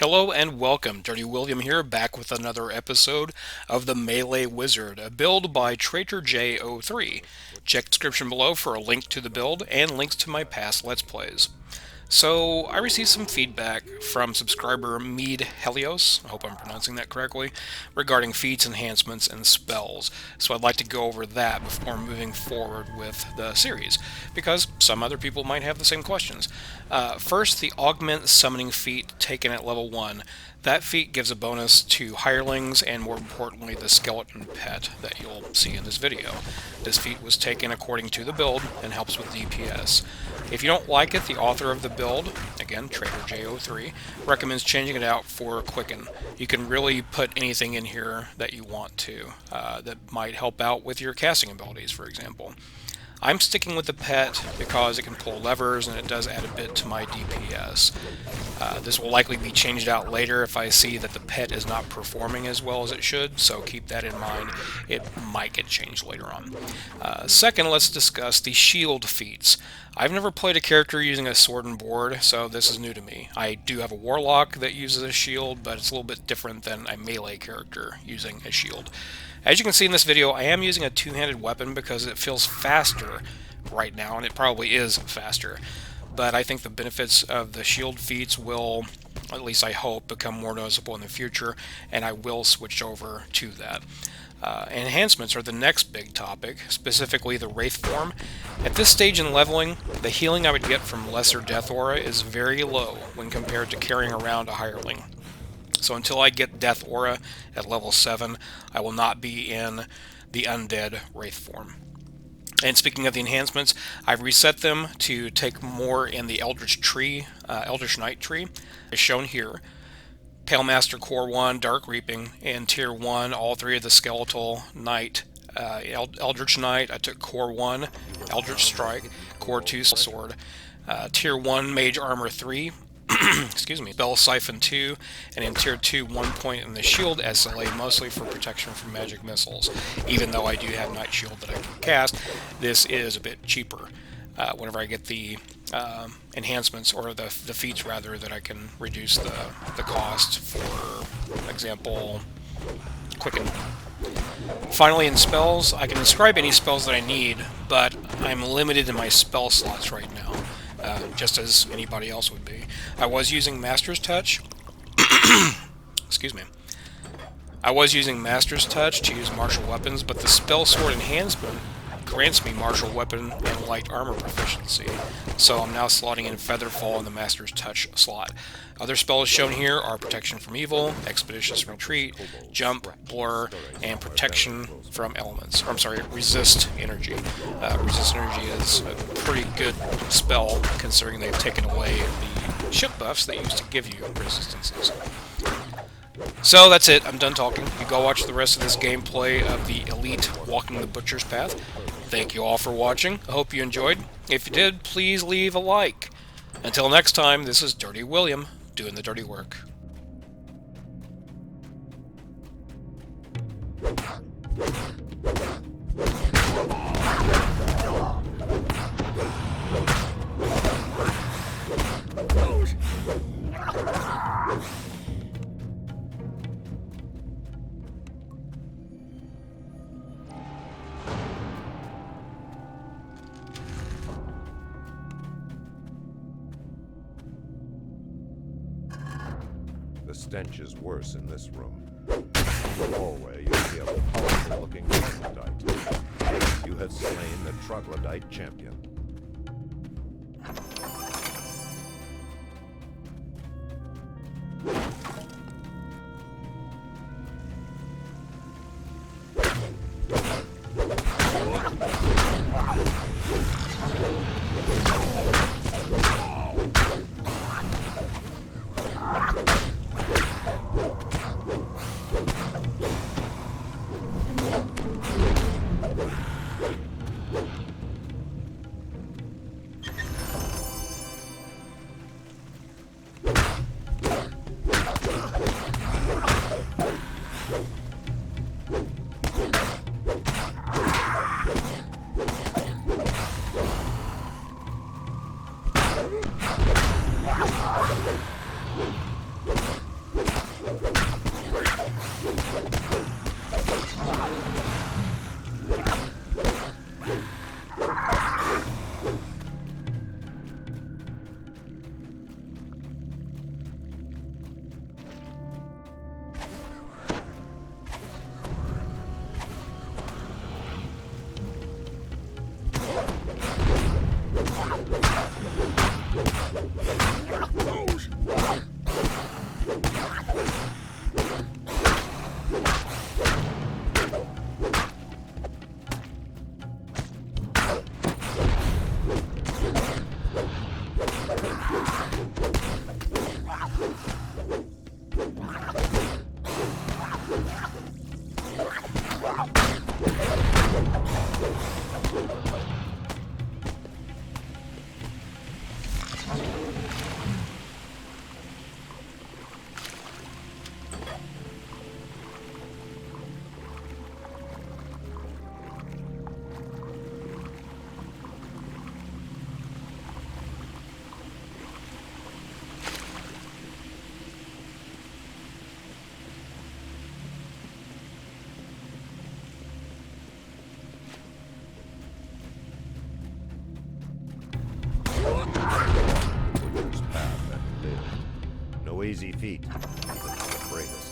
Hello and welcome, Dirty William here, back with another episode of the Melee Wizard, a build by Traitor J03. Check description below for a link to the build and links to my past Let's Plays. So, I received some feedback from subscriber Mead Helios, I hope I'm pronouncing that correctly, regarding feats, enhancements, and spells. So I'd like to go over that before moving forward with the series, because some other people might have the same questions. First, the Augment summoning feat taken at level 1. That feat gives a bonus to hirelings and, more importantly, the skeleton pet that you'll see in this video. This feat was taken according to the build and helps with DPS. If you don't like it, the author of the build, again, Traitor J03, recommends changing it out for Quicken. You can really put anything in here that you want to, that might help out with your casting abilities, for example. I'm sticking with the pet because it can pull levers and it does add a bit to my DPS. This will likely be changed out later if I see that the pet is not performing as well as it should, so keep that in mind. It might get changed later on. Second, let's discuss the shield feats. I've never played a character using a sword and board, so this is new to me. I do have a warlock that uses a shield, but it's a little bit different than a melee character using a shield. As you can see in this video, I am using a two-handed weapon because it feels faster right now, and it probably is faster. But I think the benefits of the shield feats will, at least I hope, become more noticeable in the future, and I will switch over to that. Enhancements are the next big topic, specifically the Wraith Form. At this stage in leveling, the healing I would get from Lesser Death Aura is very low when compared to carrying around a hireling. So until I get Death Aura at level 7, I will not be in the undead Wraith Form. And speaking of the enhancements, I've reset them to take more in the Eldritch Knight tree, as shown here. Pale Master Core 1, Dark Reaping, and Tier 1, all three of the Skeletal Knight, Eldritch Knight, I took Core 1, Eldritch Strike, Core 2, Sword, Tier 1, Mage Armor 3, excuse me, Spell Siphon 2, and in Tier 2, 1 point in the Shield SLA, mostly for protection from magic missiles. Even though I do have Nightshield that I can cast, this is a bit cheaper. Whenever I get the enhancements, or the feats rather, that I can reduce the cost, for example, Quicken. Finally, in spells, I can inscribe any spells that I need, but I'm limited in my spell slots right now, just as anybody else would be. I was using Master's Touch. Excuse me. I was using Master's Touch to use martial weapons, but the Spellsword enhancement grants me martial weapon and light armor proficiency, so I'm now slotting in Featherfall in the Master's Touch slot. Other spells shown here are Protection from Evil, Expeditious Retreat, Jump, Blur, and Protection from Elements. Or, I'm sorry, Resist Energy. Resist Energy is a pretty good spell, considering they've taken away the ship buffs that used to give you resistances. So that's it, I'm done talking. You go watch the rest of this gameplay of the Elite Walking the Butcher's Path. Thank you all for watching. I hope you enjoyed. If you did, please leave a like. Until next time, this is Dirty William, doing the dirty work. The stench is worse in this room. In the hallway, you see a powerful-looking troglodyte. You have slain the troglodyte champion. Witcher's path and live. No easy feat, even for the bravest.